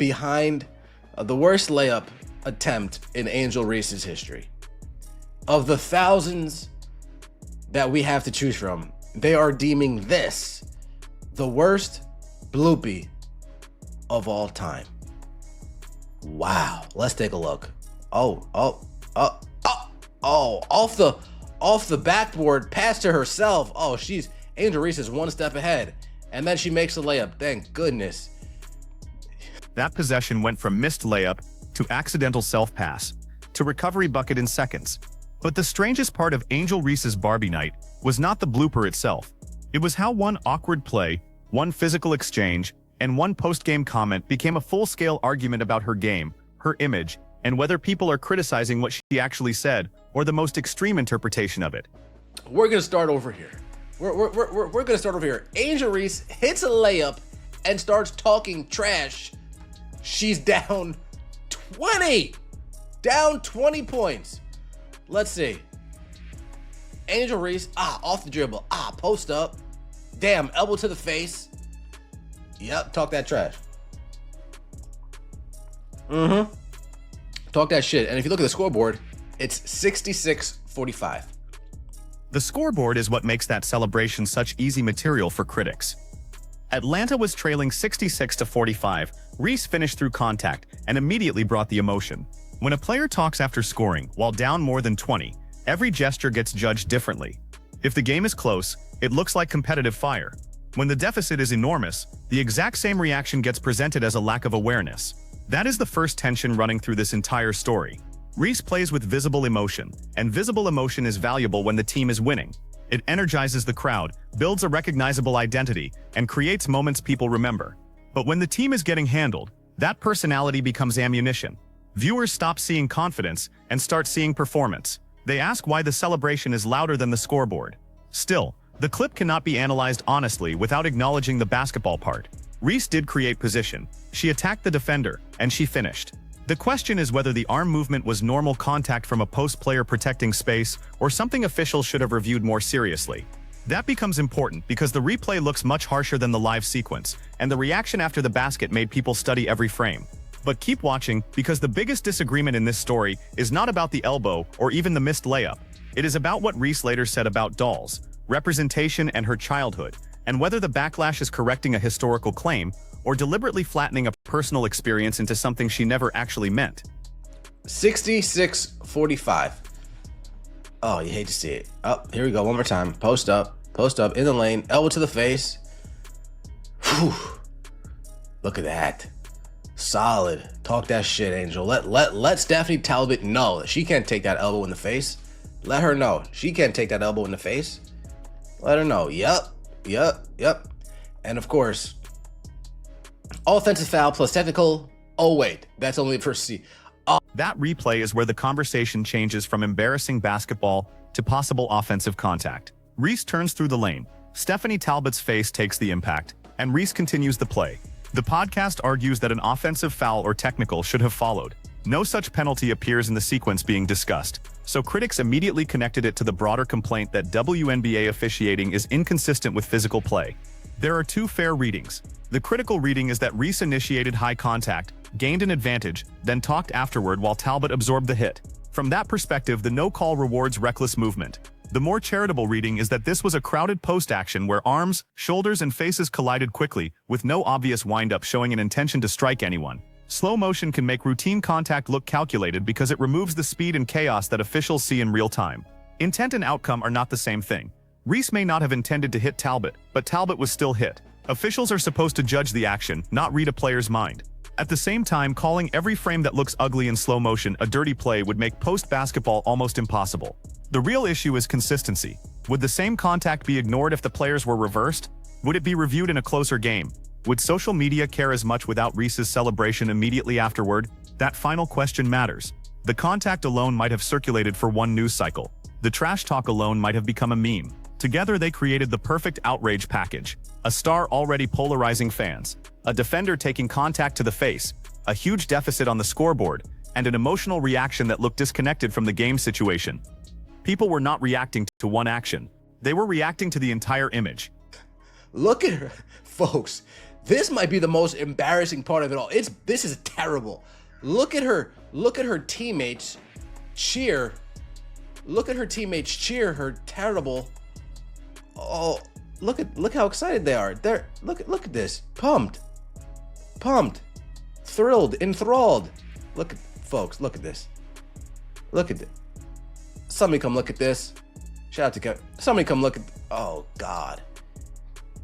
behind the worst layup attempt in Angel Reese's history. Of the thousands that we have to choose from, they are deeming this the worst bloopy of all time. Wow, let's take a look. Off the backboard, pass to herself. Oh, Angel Reese is one step ahead, and then she makes a layup. Thank goodness. That possession went from missed layup to accidental self-pass to recovery bucket in seconds. But the strangest part of Angel Reese's Barbie night was not the blooper itself. It was how one awkward play, one physical exchange, and one post-game comment became a full-scale argument about her game, her image, and whether people are criticizing what she actually said or the most extreme interpretation of it. We're gonna start over here. We're gonna start over here. Angel Reese hits a layup and starts talking trash. She's down 20! Down 20 points. Let's see. Angel Reese, off the dribble. Post up. Damn, elbow to the face. Yep, talk that trash. Talk that shit. And if you look at the scoreboard, it's 66-45. The scoreboard is what makes that celebration such easy material for critics. Atlanta was trailing 66-45. Reese finished through contact and immediately brought the emotion. When a player talks after scoring while down more than 20, every gesture gets judged differently. If the game is close, it looks like competitive fire. When the deficit is enormous, the exact same reaction gets presented as a lack of awareness. That is the first tension running through this entire story. Reese plays with visible emotion, and visible emotion is valuable when the team is winning. It energizes the crowd, builds a recognizable identity, and creates moments people remember. But when the team is getting handled, that personality becomes ammunition. Viewers stop seeing confidence and start seeing performance. They ask why the celebration is louder than the scoreboard. Still, the clip cannot be analyzed honestly without acknowledging the basketball part. Reese did create position. She attacked the defender, and she finished. The question is whether the arm movement was normal contact from a post player protecting space or something officials should have reviewed more seriously. That becomes important because the replay looks much harsher than the live sequence, and the reaction after the basket made people study every frame. But keep watching, because the biggest disagreement in this story is not about the elbow or even the missed layup. It is about what Reese later said about dolls, representation, and her childhood, and whether the backlash is correcting a historical claim or deliberately flattening a personal experience into something she never actually meant. 66-45. Oh, you hate to see it. Oh, here we go. One more time. Post up in the lane, elbow to the face. Whew. Look at that. Solid. Talk that shit, Angel. Let Stephanie Talbot know that she can't take that elbow in the face. Let her know. She can't take that elbow in the face. Let her know. Yep. And of course, offensive foul plus technical. Oh, wait. That's only for C. That replay is where the conversation changes from embarrassing basketball to possible offensive contact. Reese turns through the lane. Stephanie Talbot's face takes the impact, and Reese continues the play. The podcast argues that an offensive foul or technical should have followed. No such penalty appears in the sequence being discussed, so critics immediately connected it to the broader complaint that WNBA officiating is inconsistent with physical play. There are two fair readings. The critical reading is that Reese initiated high contact, gained an advantage, then talked afterward while Talbot absorbed the hit. From that perspective, the no call rewards reckless movement. The more charitable reading is that this was a crowded post action where arms, shoulders, and faces collided quickly, with no obvious windup showing an intention to strike anyone. Slow motion can make routine contact look calculated because it removes the speed and chaos that officials see in real time. Intent and outcome are not the same thing. Reese may not have intended to hit Talbot, but Talbot was still hit. Officials are supposed to judge the action, not read a player's mind. At the same time, calling every frame that looks ugly in slow motion a dirty play would make post-basketball almost impossible. The real issue is consistency. Would the same contact be ignored if the players were reversed? Would it be reviewed in a closer game? Would social media care as much without Reese's celebration immediately afterward? That final question matters. The contact alone might have circulated for one news cycle. The trash talk alone might have become a meme. Together they created the perfect outrage package. A star already polarizing fans, a defender taking contact to the face, a huge deficit on the scoreboard, and an emotional reaction that looked disconnected from the game situation. People were not reacting to one action. They were reacting to the entire image. Look at her, folks. This might be the most embarrassing part of it all. This is terrible. Look at her teammates cheer. Look at her teammates cheer her terrible. Oh, look how excited they are. Look at this. Pumped, thrilled, enthralled. Look at folks, look at this. Look at this. Somebody come look at this. Shout out to Kevin. Somebody come look at, oh God.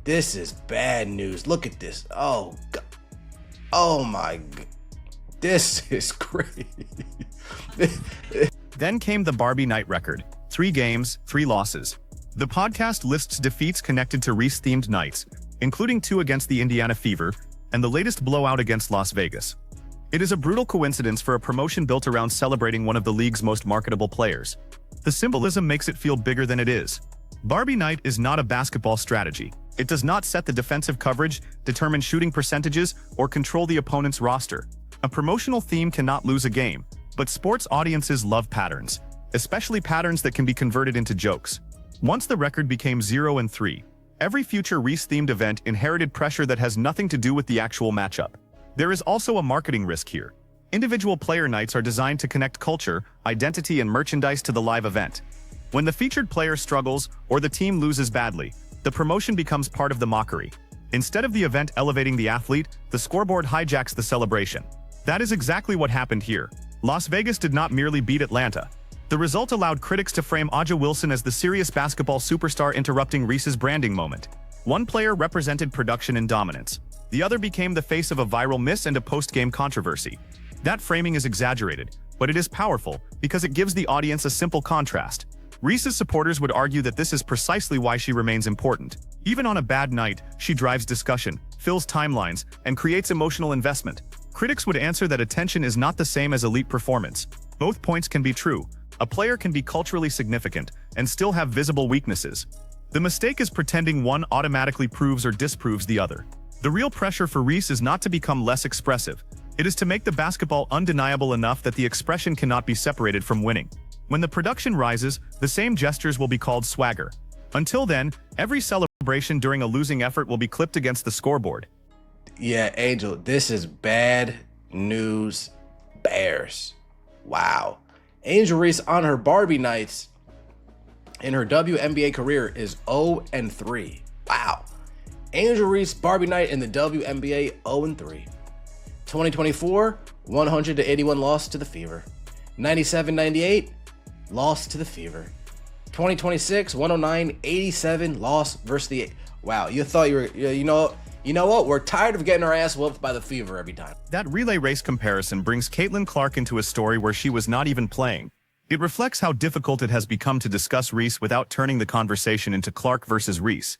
This is bad news. Look at this. Oh God. Oh my God. This is crazy. Then came the Barbie night record. 3 games, 3 losses. The podcast lists defeats connected to Reese-themed nights, including 2 against the Indiana Fever and the latest blowout against Las Vegas. It is a brutal coincidence for a promotion built around celebrating one of the league's most marketable players. The symbolism makes it feel bigger than it is. Barbie night is not a basketball strategy. It does not set the defensive coverage, determine shooting percentages, or control the opponent's roster. A promotional theme cannot lose a game, but sports audiences love patterns, especially patterns that can be converted into jokes. Once the record became 0-3, every future Reese-themed event inherited pressure that has nothing to do with the actual matchup. There is also a marketing risk here. Individual player nights are designed to connect culture, identity, and merchandise to the live event. When the featured player struggles or the team loses badly, the promotion becomes part of the mockery. Instead of the event elevating the athlete, the scoreboard hijacks the celebration. That is exactly what happened here. Las Vegas did not merely beat Atlanta. The result allowed critics to frame A'ja Wilson as the serious basketball superstar interrupting Reese's branding moment. One player represented production and dominance. The other became the face of a viral miss and a post-game controversy. That framing is exaggerated, but it is powerful because it gives the audience a simple contrast. Reese's supporters would argue that this is precisely why she remains important. Even on a bad night, she drives discussion, fills timelines, and creates emotional investment. Critics would answer that attention is not the same as elite performance. Both points can be true. A player can be culturally significant and still have visible weaknesses. The mistake is pretending one automatically proves or disproves the other. The real pressure for Reese is not to become less expressive. It is to make the basketball undeniable enough that the expression cannot be separated from winning. When the production rises, the same gestures will be called swagger. Until then, every celebration during a losing effort will be clipped against the scoreboard. Yeah, Angel, this is bad news bears. Wow. Angel Reese on her Barbie nights in her WNBA career is 0-3. Wow. Angel Reese Barbie night in the WNBA 0-3. 2024, 100-81 loss to the Fever. 97-98 loss to the Fever. 2026, 109-87 loss versus the. Wow, you thought you were, you know what? We're tired of getting our ass whooped by the Fever every time. That relay race comparison brings Caitlin Clark into a story where she was not even playing. It reflects how difficult it has become to discuss Reese without turning the conversation into Clark versus Reese.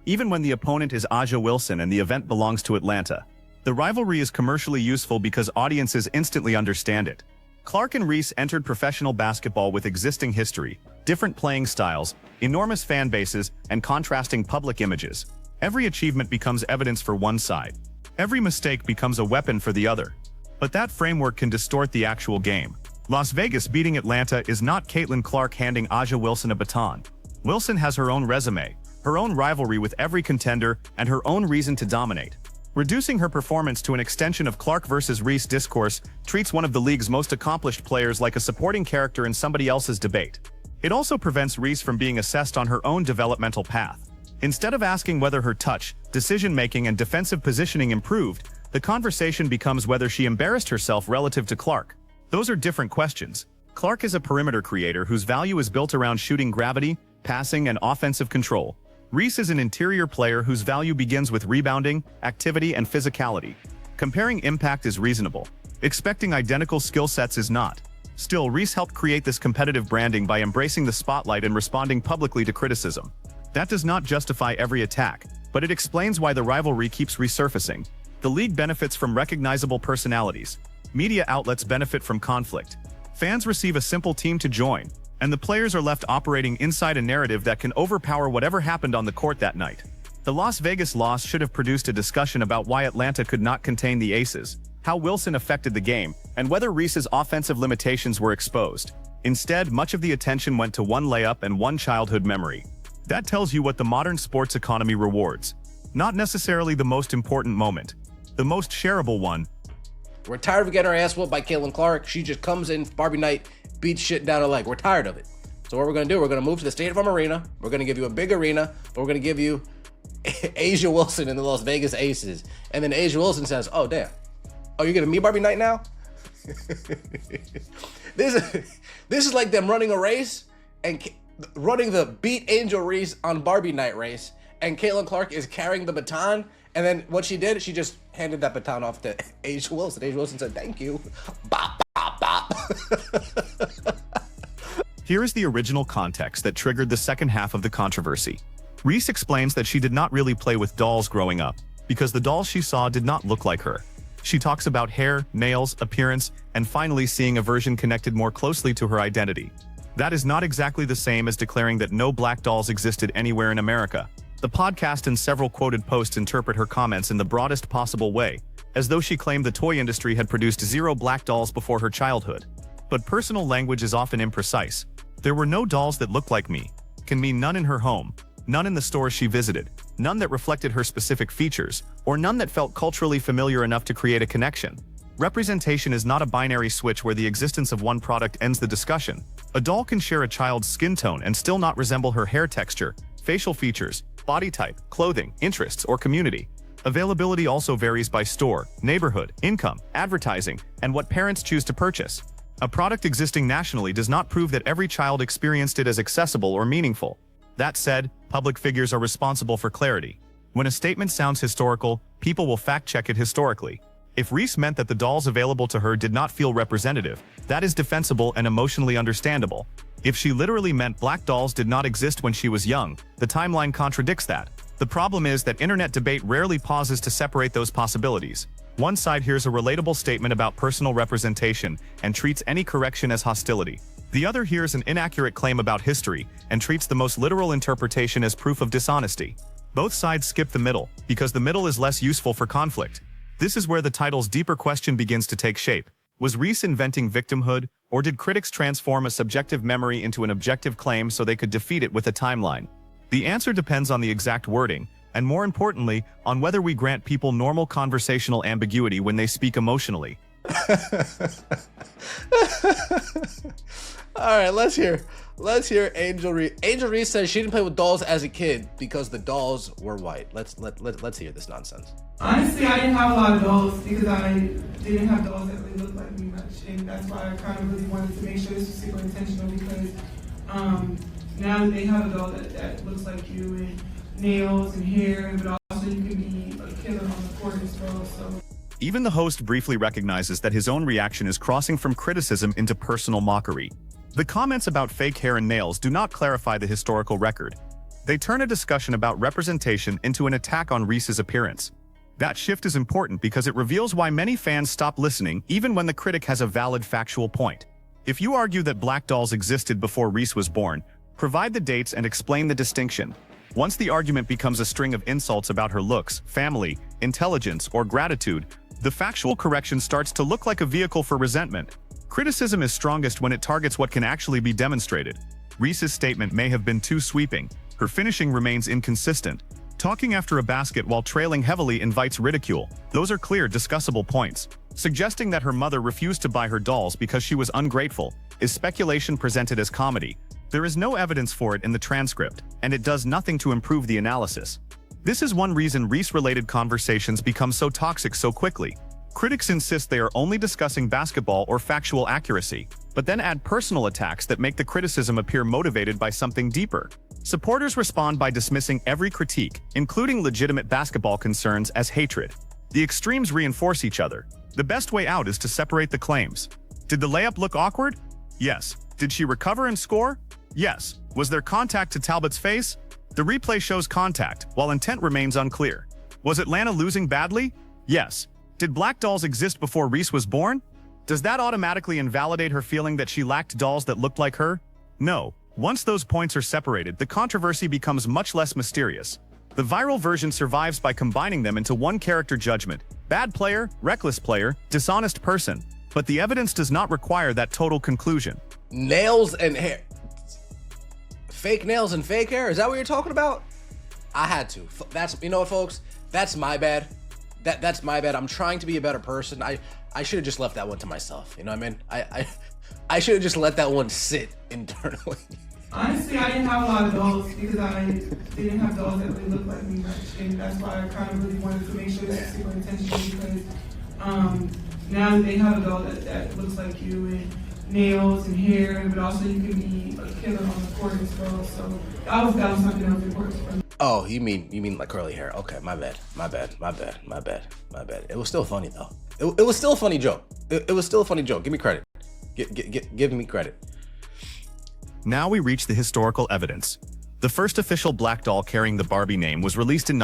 Even when the opponent is A'ja Wilson and the event belongs to Atlanta, the rivalry is commercially useful because audiences instantly understand it. Clark and Reese entered professional basketball with existing history, different playing styles, enormous fan bases, and contrasting public images. Every achievement becomes evidence for one side. Every mistake becomes a weapon for the other. But that framework can distort the actual game. Las Vegas beating Atlanta is not Caitlin Clark handing A'ja Wilson a baton. Wilson has her own resume, her own rivalry with every contender, and her own reason to dominate. Reducing her performance to an extension of Clark versus Reese discourse treats one of the league's most accomplished players like a supporting character in somebody else's debate. It also prevents Reese from being assessed on her own developmental path. Instead of asking whether her touch, decision-making, and defensive positioning improved, the conversation becomes whether she embarrassed herself relative to Clark. Those are different questions. Clark is a perimeter creator whose value is built around shooting gravity, passing, and offensive control. Reese is an interior player whose value begins with rebounding, activity, and physicality. Comparing impact is reasonable. Expecting identical skill sets is not. Still, Reese helped create this competitive branding by embracing the spotlight and responding publicly to criticism. That does not justify every attack, but it explains why the rivalry keeps resurfacing. The league benefits from recognizable personalities. Media outlets benefit from conflict. Fans receive a simple team to join, and the players are left operating inside a narrative that can overpower whatever happened on the court that night. The Las Vegas loss should have produced a discussion about why Atlanta could not contain the Aces, how Wilson affected the game, and whether Reese's offensive limitations were exposed. Instead, much of the attention went to one layup and one childhood memory. That tells you what the modern sports economy rewards. Not necessarily the most important moment. The most shareable one. We're tired of getting our ass whooped by Caitlin Clark. She just comes in Barbie night, beats shit down her leg. We're tired of it. So what we're going to do, we're going to move to the State Farm Arena. We're going to give you a big arena, but we're going to give you Asia Wilson and the Las Vegas Aces. And then Asia Wilson says, oh, damn. Oh, you're getting me Barbie night now? This is like them running a race and running the Beat Angel Reese on Barbie night race. And Caitlin Clark is carrying the baton. And then what she did, she just handed that baton off to Asia Wilson. Asia Wilson said, thank you. Bop, bop, bop. Here is the original context that triggered the second half of the controversy. Reese explains that she did not really play with dolls growing up, because the dolls she saw did not look like her. She talks about hair, nails, appearance, and finally seeing a version connected more closely to her identity. That is not exactly the same as declaring that no black dolls existed anywhere in America. The podcast and several quoted posts interpret her comments in the broadest possible way, as though she claimed the toy industry had produced 0 black dolls before her childhood. But personal language is often imprecise. There were no dolls that looked like me, can mean none in her home, none in the stores she visited, none that reflected her specific features, or none that felt culturally familiar enough to create a connection. Representation is not a binary switch where the existence of one product ends the discussion. A doll can share a child's skin tone and still not resemble her hair texture, facial features, body type, clothing, interests, or community. Availability also varies by store, neighborhood, income, advertising, and what parents choose to purchase. A product existing nationally does not prove that every child experienced it as accessible or meaningful. That said, public figures are responsible for clarity. When a statement sounds historical, people will fact-check it historically. If Reese meant that the dolls available to her did not feel representative, that is defensible and emotionally understandable. If she literally meant black dolls did not exist when she was young, the timeline contradicts that. The problem is that internet debate rarely pauses to separate those possibilities. One side hears a relatable statement about personal representation and treats any correction as hostility. The other hears an inaccurate claim about history and treats the most literal interpretation as proof of dishonesty. Both sides skip the middle, because the middle is less useful for conflict. This is where the title's deeper question begins to take shape. Was Reese inventing victimhood, or did critics transform a subjective memory into an objective claim so they could defeat it with a timeline? The answer depends on the exact wording, and more importantly, on whether we grant people normal conversational ambiguity when they speak emotionally. All right, let's hear Angel Reese. Angel Reese says she didn't play with dolls as a kid because the dolls were white. Let's hear this nonsense. Honestly, I didn't have a lot of dolls because I didn't have dolls that really looked like me much, and that's why I kind of really wanted to make sure this was super intentional because now that they have a doll that looks like you and nails and hair, but also you can be a killer on the court as well. So. Even the host briefly recognizes that his own reaction is crossing from criticism into personal mockery. The comments about fake hair and nails do not clarify the historical record. They turn a discussion about representation into an attack on Reese's appearance. That shift is important because it reveals why many fans stop listening even when the critic has a valid factual point. If you argue that black dolls existed before Reese was born, provide the dates and explain the distinction. Once the argument becomes a string of insults about her looks, family, intelligence, or gratitude, the factual correction starts to look like a vehicle for resentment. Criticism is strongest when it targets what can actually be demonstrated. Reese's statement may have been too sweeping. Her finishing remains inconsistent. Talking after a basket while trailing heavily invites ridicule. Those are clear, discussable points. Suggesting that her mother refused to buy her dolls because she was ungrateful is speculation presented as comedy. There is no evidence for it in the transcript, and it does nothing to improve the analysis. This is one reason Reese-related conversations become so toxic so quickly. Critics insist they are only discussing basketball or factual accuracy, but then add personal attacks that make the criticism appear motivated by something deeper. Supporters respond by dismissing every critique, including legitimate basketball concerns, as hatred. The extremes reinforce each other. The best way out is to separate the claims. Did the layup look awkward? Yes. Did she recover and score? Yes. Was there contact to Talbot's face? The replay shows contact, while intent remains unclear. Was Atlanta losing badly? Yes. Did black dolls exist before Reese was born? Does that automatically invalidate her feeling that she lacked dolls that looked like her? No. Once those points are separated, the controversy becomes much less mysterious. The viral version survives by combining them into one character judgment: bad player, reckless player, dishonest person. But the evidence does not require that total conclusion. Nails and hair. Fake nails and fake hair? Is that what you're talking about? I had to. That's, you know what, folks? That's my bad. That's my bad. I'm trying to be a better person. I should have just left that one to myself. You know what I mean? I should have just let that one sit internally. Honestly, I didn't have a lot of dolls because I didn't have dolls that really looked like me much, and that's why I kind of really wanted to make sure that's super intentional because now that they have a doll that looks like you and nails and hair, but also you can be a killer on the court as well. So that was something that was important for me. Oh, you mean like curly hair? Okay, my bad. It was still funny though. It was still a funny joke. It was still a funny joke. Give me credit. Give me credit. Now we reach the historical evidence. The first official black doll carrying the Barbie name was released in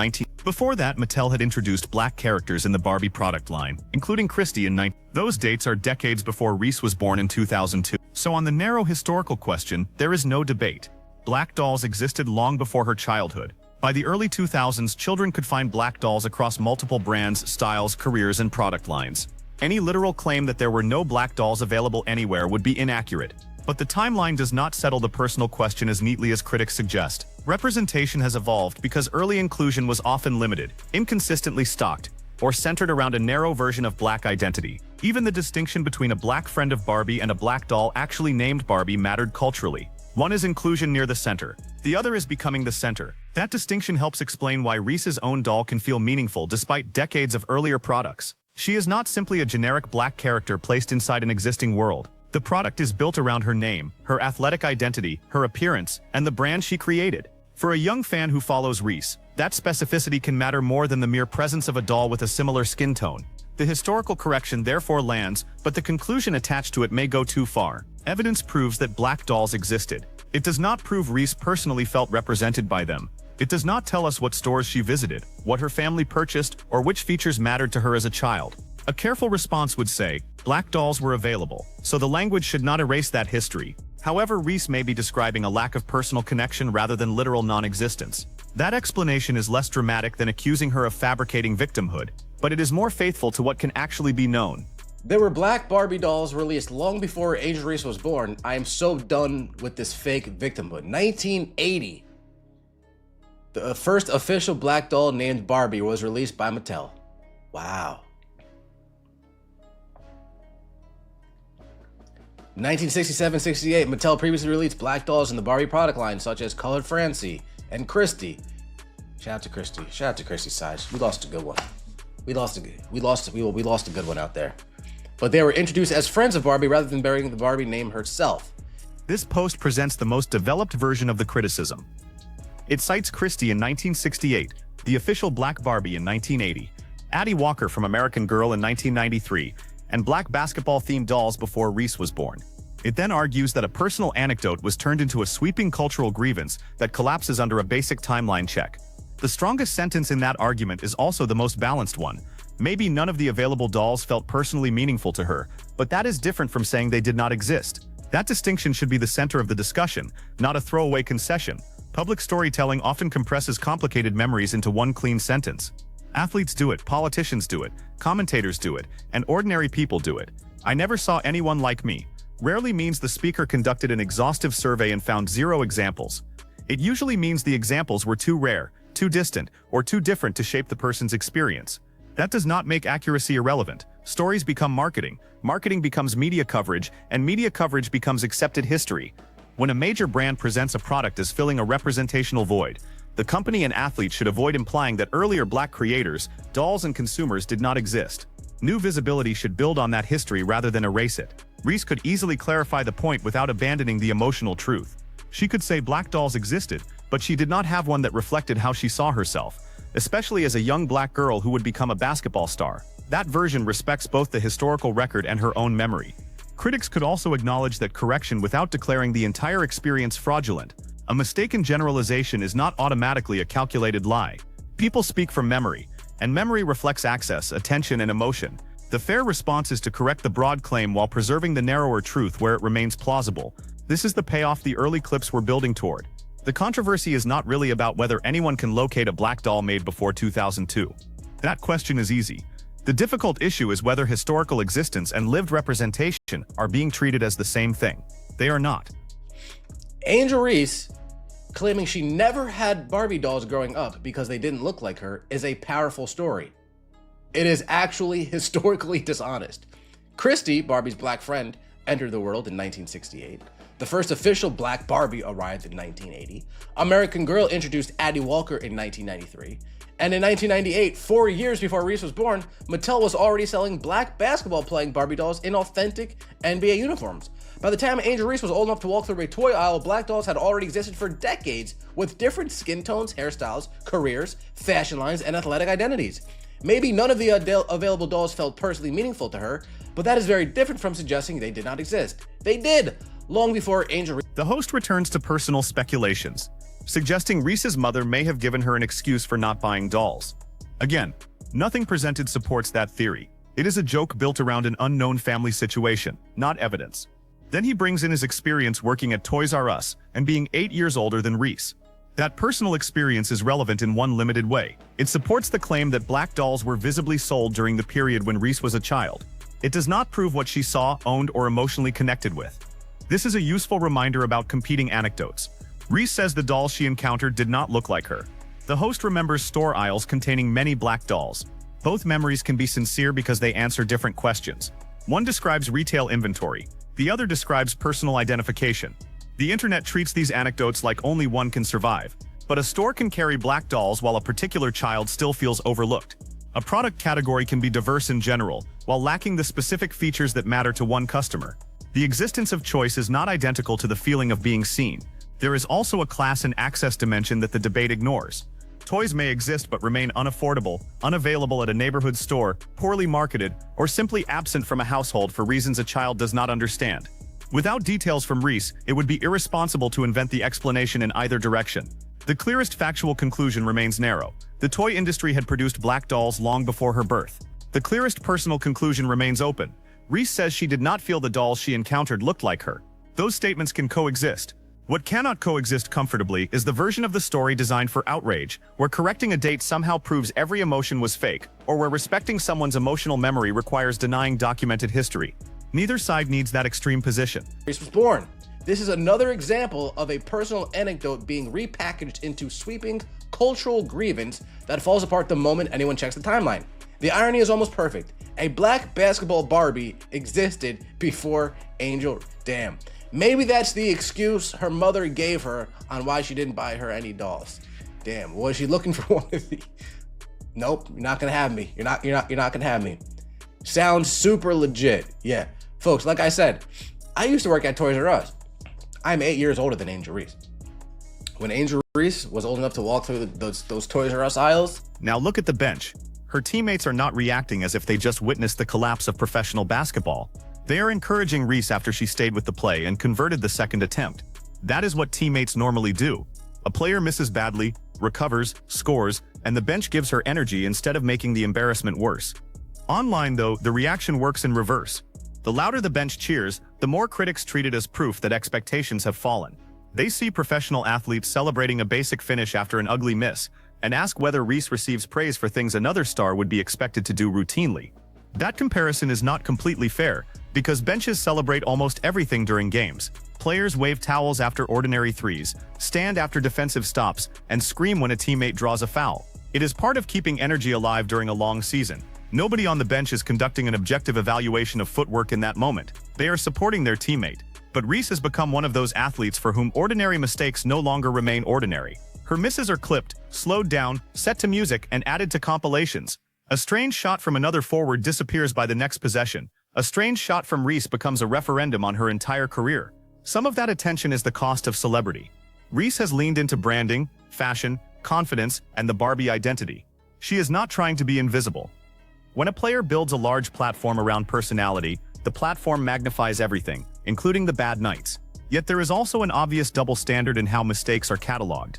Before that, Mattel had introduced black characters in the Barbie product line, including Christy in Those dates are decades before Reese was born in 2002. So on the narrow historical question, there is no debate. Black dolls existed long before her childhood. By the early 2000s, children could find black dolls across multiple brands, styles, careers, and product lines. Any literal claim that there were no black dolls available anywhere would be inaccurate. But the timeline does not settle the personal question as neatly as critics suggest. Representation has evolved because early inclusion was often limited, inconsistently stocked, or centered around a narrow version of black identity. Even the distinction between a black friend of Barbie and a black doll actually named Barbie mattered culturally. One is inclusion near the center. The other is becoming the center. That distinction helps explain why Reese's own doll can feel meaningful despite decades of earlier products. She is not simply a generic black character placed inside an existing world. The product is built around her name, her athletic identity, her appearance, and the brand she created. For a young fan who follows Reese, that specificity can matter more than the mere presence of a doll with a similar skin tone. The historical correction therefore lands, but the conclusion attached to it may go too far. Evidence proves that black dolls existed. It does not prove Reese personally felt represented by them. It does not tell us what stores she visited, what her family purchased, or which features mattered to her as a child. A careful response would say, black dolls were available, so the language should not erase that history. However, Reese may be describing a lack of personal connection rather than literal non-existence. That explanation is less dramatic than accusing her of fabricating victimhood, but it is more faithful to what can actually be known. There were black Barbie dolls released long before Angel Reese was born. I am so done with this fake victimhood. 1980. The first official black doll named Barbie was released by Mattel. Wow. 1967-68, Mattel previously released black dolls in the Barbie product line, such as Colored Francie and Christy. Shout out to Christy. Shout out to Christy Size. We lost a good one. We lost a good one out there. But they were introduced as friends of Barbie rather than bearing the Barbie name herself. This post presents the most developed version of the criticism. It cites Christy in 1968, the official black Barbie in 1980, Addie Walker from American Girl in 1993, and black basketball-themed dolls before Reese was born. It then argues that a personal anecdote was turned into a sweeping cultural grievance that collapses under a basic timeline check. The strongest sentence in that argument is also the most balanced one. Maybe none of the available dolls felt personally meaningful to her, but that is different from saying they did not exist. That distinction should be the center of the discussion, not a throwaway concession. Public storytelling often compresses complicated memories into one clean sentence. Athletes do it, politicians do it, commentators do it, and ordinary people do it. I never saw anyone like me. Rarely means the speaker conducted an exhaustive survey and found 0 examples. It usually means the examples were too rare, too distant, or too different to shape the person's experience. That does not make accuracy irrelevant. Stories become marketing, marketing becomes media coverage, and media coverage becomes accepted history. When a major brand presents a product as filling a representational void, the company and athletes should avoid implying that earlier black creators, dolls, and consumers did not exist. New visibility should build on that history rather than erase it. Reese could easily clarify the point without abandoning the emotional truth. She could say black dolls existed, but she did not have one that reflected how she saw herself, especially as a young black girl who would become a basketball star. That version respects both the historical record and her own memory. Critics could also acknowledge that correction without declaring the entire experience fraudulent. A mistaken generalization is not automatically a calculated lie. People speak from memory, and memory reflects access, attention, and emotion. The fair response is to correct the broad claim while preserving the narrower truth where it remains plausible. This is the payoff the early clips were building toward. The controversy is not really about whether anyone can locate a black doll made before 2002. That question is easy. The difficult issue is whether historical existence and lived representation are being treated as the same thing. They are not. Angel Reese claiming she never had Barbie dolls growing up because they didn't look like her is a powerful story. It is actually historically dishonest. Christy, Barbie's black friend, entered the world in 1968. The first official black Barbie arrived in 1980. American Girl introduced Addie Walker in 1993. And in 1998, 4 years before Reese was born, Mattel was already selling black basketball-playing Barbie dolls in authentic NBA uniforms. By the time Angel Reese was old enough to walk through a toy aisle, black dolls had already existed for decades with different skin tones, hairstyles, careers, fashion lines, and athletic identities. Maybe none of the available dolls felt personally meaningful to her, but that is very different from suggesting they did not exist. They did, long before Angel Reese. The host returns to personal speculations, suggesting Reese's mother may have given her an excuse for not buying dolls. Again, nothing presented supports that theory. It is a joke built around an unknown family situation, not evidence. Then he brings in his experience working at Toys R Us and being 8 years older than Reese. That personal experience is relevant in one limited way. It supports the claim that black dolls were visibly sold during the period when Reese was a child. It does not prove what she saw, owned, or emotionally connected with. This is a useful reminder about competing anecdotes. Reese says the dolls she encountered did not look like her. The host remembers store aisles containing many black dolls. Both memories can be sincere because they answer different questions. One describes retail inventory. The other describes personal identification. The internet treats these anecdotes like only one can survive, but a store can carry black dolls while a particular child still feels overlooked. A product category can be diverse in general, while lacking the specific features that matter to one customer. The existence of choice is not identical to the feeling of being seen. There is also a class and access dimension that the debate ignores. Toys may exist but remain unaffordable, unavailable at a neighborhood store, poorly marketed, or simply absent from a household for reasons a child does not understand. Without details from Reese, it would be irresponsible to invent the explanation in either direction. The clearest factual conclusion remains narrow. The toy industry had produced black dolls long before her birth. The clearest personal conclusion remains open. Reese says she did not feel the dolls she encountered looked like her. Those statements can coexist. What cannot coexist comfortably is the version of the story designed for outrage, where correcting a date somehow proves every emotion was fake, or where respecting someone's emotional memory requires denying documented history. Neither side needs that extreme position. Reese was born. This is another example of a personal anecdote being repackaged into sweeping cultural grievance that falls apart the moment anyone checks the timeline. The irony is almost perfect. A black basketball Barbie existed before Angel. Damn. Maybe that's the excuse her mother gave her on why she didn't buy her any dolls. Damn, was she looking for one of these? Nope, you're not gonna have me. You're not gonna have me. Sounds super legit. Yeah, folks, like I said, I used to work at Toys R Us. I'm 8 years older than Angel Reese. When Angel Reese was old enough to walk through those Toys R Us aisles. Now look at the bench. Her teammates are not reacting as if they just witnessed the collapse of professional basketball. They are encouraging Reese after she stayed with the play and converted the second attempt. That is what teammates normally do. A player misses badly, recovers, scores, and the bench gives her energy instead of making the embarrassment worse. Online, though, the reaction works in reverse. The louder the bench cheers, the more critics treat it as proof that expectations have fallen. They see professional athletes celebrating a basic finish after an ugly miss, and ask whether Reese receives praise for things another star would be expected to do routinely. That comparison is not completely fair, because benches celebrate almost everything during games. Players wave towels after ordinary threes, stand after defensive stops, and scream when a teammate draws a foul. It is part of keeping energy alive during a long season. Nobody on the bench is conducting an objective evaluation of footwork in that moment. They are supporting their teammate. But Reese has become one of those athletes for whom ordinary mistakes no longer remain ordinary. Her misses are clipped, slowed down, set to music, and added to compilations. A strange shot from another forward disappears by the next possession. A strange shot from Reese becomes a referendum on her entire career. Some of that attention is the cost of celebrity. Reese has leaned into branding, fashion, confidence, and the Barbie identity. She is not trying to be invisible. When a player builds a large platform around personality, the platform magnifies everything, including the bad nights. Yet there is also an obvious double standard in how mistakes are cataloged.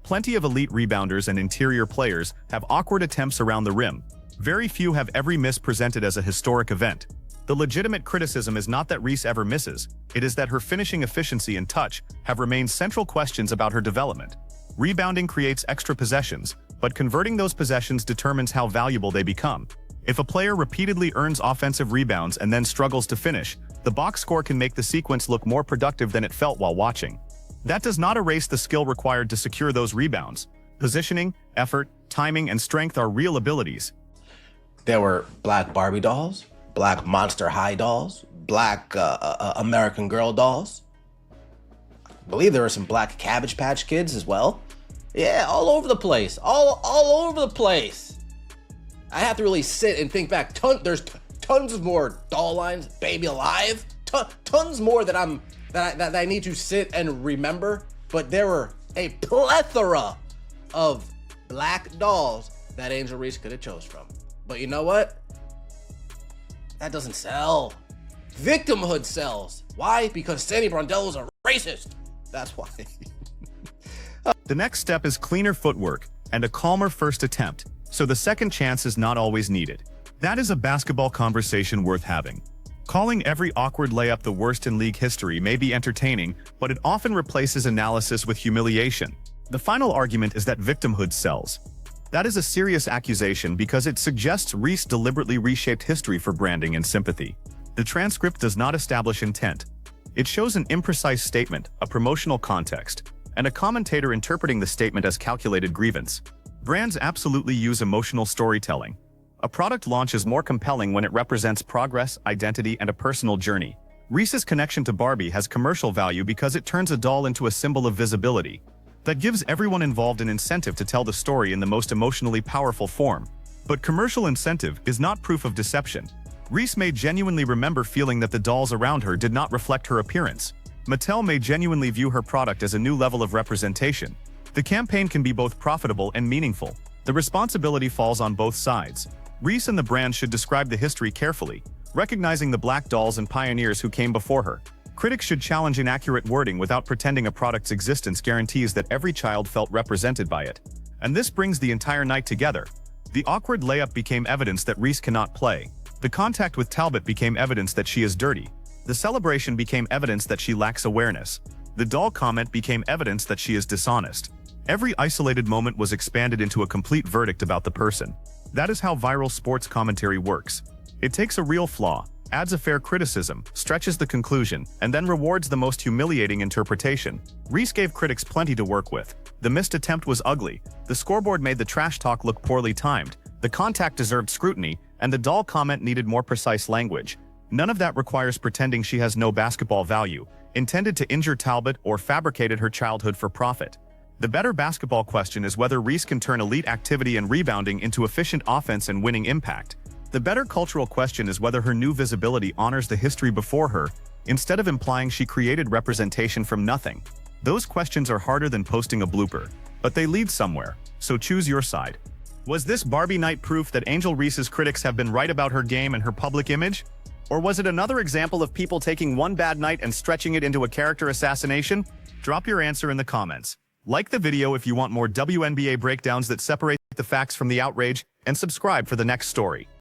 Plenty of elite rebounders and interior players have awkward attempts around the rim. Very few have every miss presented as a historic event. The legitimate criticism is not that Reese ever misses, it is that her finishing efficiency and touch have remained central questions about her development. Rebounding creates extra possessions, but converting those possessions determines how valuable they become. If a player repeatedly earns offensive rebounds and then struggles to finish, the box score can make the sequence look more productive than it felt while watching. That does not erase the skill required to secure those rebounds. Positioning, effort, timing, and strength are real abilities. There were black Barbie dolls, black Monster High dolls, black American Girl dolls. I believe there were some black Cabbage Patch Kids as well. Yeah, all over the place. All over the place. I have to really sit and think back. There's tons of more doll lines. Baby Alive. Tons more that I need to sit and remember. But there were a plethora of black dolls that Angel Reese could have chose from. But you know what? That doesn't sell. Victimhood sells. Why? Because Sandy Brondello is a racist. That's why. The next step is cleaner footwork and a calmer first attempt, so the second chance is not always needed. That is a basketball conversation worth having. Calling every awkward layup the worst in league history may be entertaining, but it often replaces analysis with humiliation. The final argument is that victimhood sells. That is a serious accusation because it suggests Reese deliberately reshaped history for branding and sympathy. The transcript does not establish intent. It shows an imprecise statement, a promotional context, and a commentator interpreting the statement as calculated grievance. Brands absolutely use emotional storytelling. A product launch is more compelling when it represents progress, identity, and a personal journey. Reese's connection to Barbie has commercial value because it turns a doll into a symbol of visibility. That gives everyone involved an incentive to tell the story in the most emotionally powerful form. But commercial incentive is not proof of deception. Reese may genuinely remember feeling that the dolls around her did not reflect her appearance. Mattel may genuinely view her product as a new level of representation. The campaign can be both profitable and meaningful. The responsibility falls on both sides. Reese and the brand should describe the history carefully, recognizing the black dolls and pioneers who came before her. Critics should challenge inaccurate wording without pretending a product's existence guarantees that every child felt represented by it. And this brings the entire night together. The awkward layup became evidence that Reese cannot play. The contact with Talbot became evidence that she is dirty. The celebration became evidence that she lacks awareness. The doll comment became evidence that she is dishonest. Every isolated moment was expanded into a complete verdict about the person. That is how viral sports commentary works. It takes a real flaw, adds a fair criticism, stretches the conclusion, and then rewards the most humiliating interpretation. Reese gave critics plenty to work with. The missed attempt was ugly. The scoreboard made the trash talk look poorly timed. The contact deserved scrutiny, and the doll comment needed more precise language. None of that requires pretending she has no basketball value, intended to injure Talbot, or fabricated her childhood for profit. The better basketball question is whether Reese can turn elite activity and rebounding into efficient offense and winning impact. The better cultural question is whether her new visibility honors the history before her, instead of implying she created representation from nothing. Those questions are harder than posting a blooper, but they lead somewhere, so choose your side. Was this Barbie night proof that Angel Reese's critics have been right about her game and her public image? Or was it another example of people taking one bad night and stretching it into a character assassination? Drop your answer in the comments. Like the video if you want more WNBA breakdowns that separate the facts from the outrage, and subscribe for the next story.